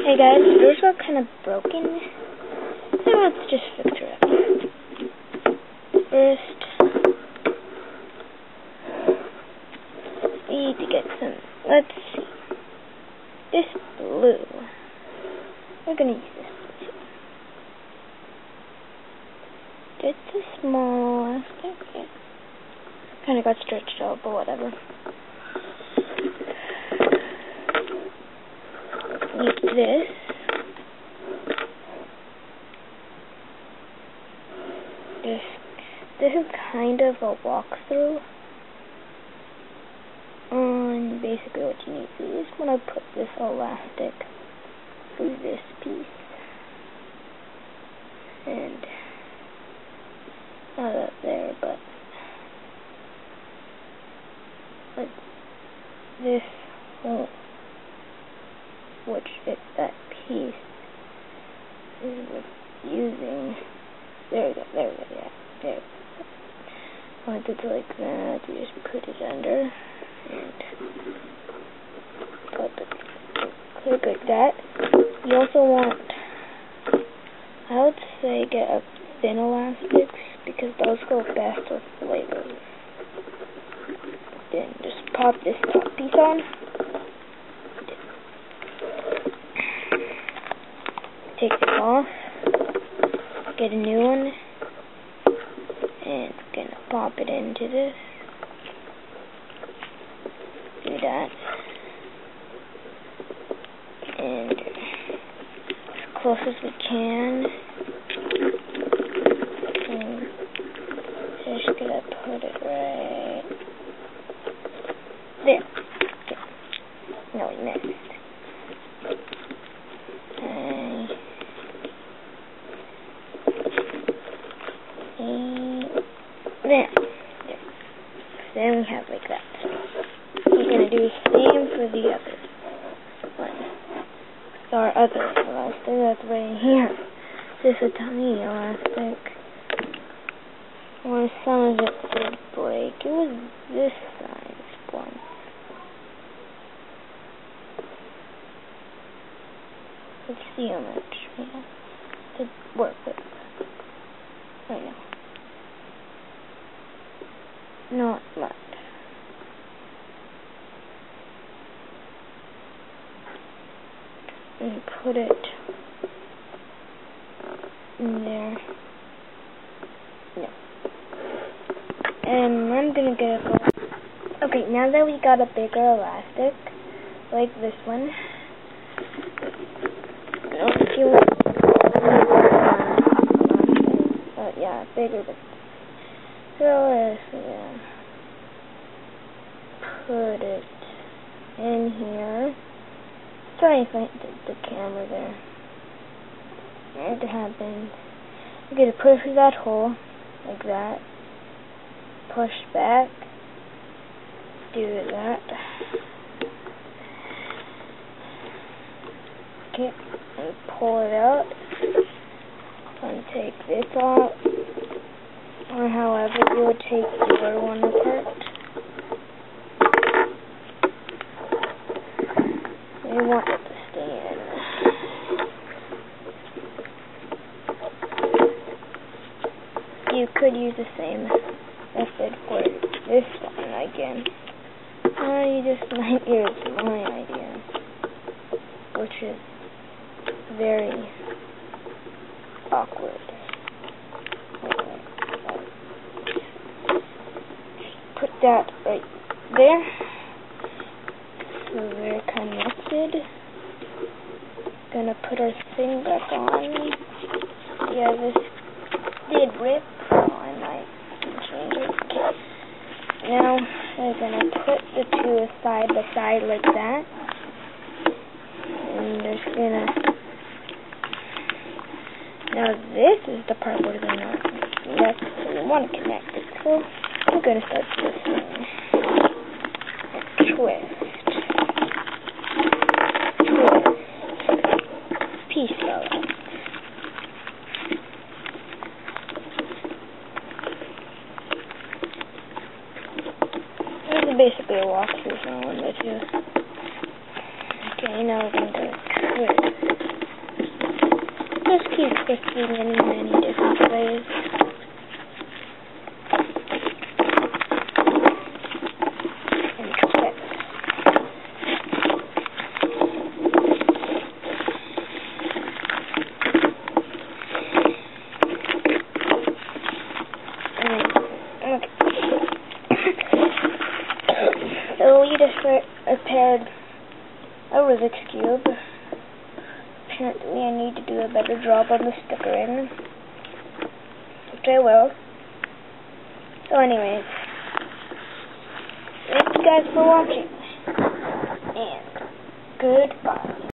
Hey guys, yours are kind of broken, so let's just fix her up. First, we need to get some, let's see, this blue. We're going to use this blue. It's a small elastic, yeah. Kind of got stretched out, but whatever. Need this. This is kind of a walkthrough on basically what you need to do. You just want to put this elastic through this piece, and not up there, but this whole, which is that piece, is what's using. There we go, yeah, there we go. Want it to like that, you just put it under, and click like that. You also want, I would say, get a thin elastics, because those go best with Legos. Then just pop this top piece on. Take this off. Get a new one. And gonna pop it into this. Do that. And as close as we can. And just gonna put it right there. Okay. No, we missed. There. Then we have like that. We're gonna do the same for the other one. With our other elastic that's right here. This is a tiny elastic. Or some of it did break. It was this size once. Let's see how much we have to work with right now. Not much. And put it in there. No. And I'm gonna get a. Okay, now that we got a bigger elastic, like this one. Yeah, bigger than. So let's put it in here. Sorry if I did the camera there. It happens. You're going to push through that hole, like that. Push back. Do that. Okay, and pull it out. And take this off. Or however you would take the other one apart. You want it to stay in. You could use the same method for this one again. Or you just might use my idea, which is very awkward. Put that right there, so they're connected. Gonna put our thing back on. Yeah, this did rip, so I might change it. Now we're gonna put the two side by side like that, and just gonna. Now this is the part we're gonna. That's we want to connect it. So we're going to start twisting. Twist. Piece fell out. This is basically a walkthrough, so I wanted to. Okay, now we're going to twist. There's many different ways. So we just repaired a Rubik's Cube. Apparently I need to do a better job on the stickering, which I will. So anyways, thank you guys for watching, and goodbye.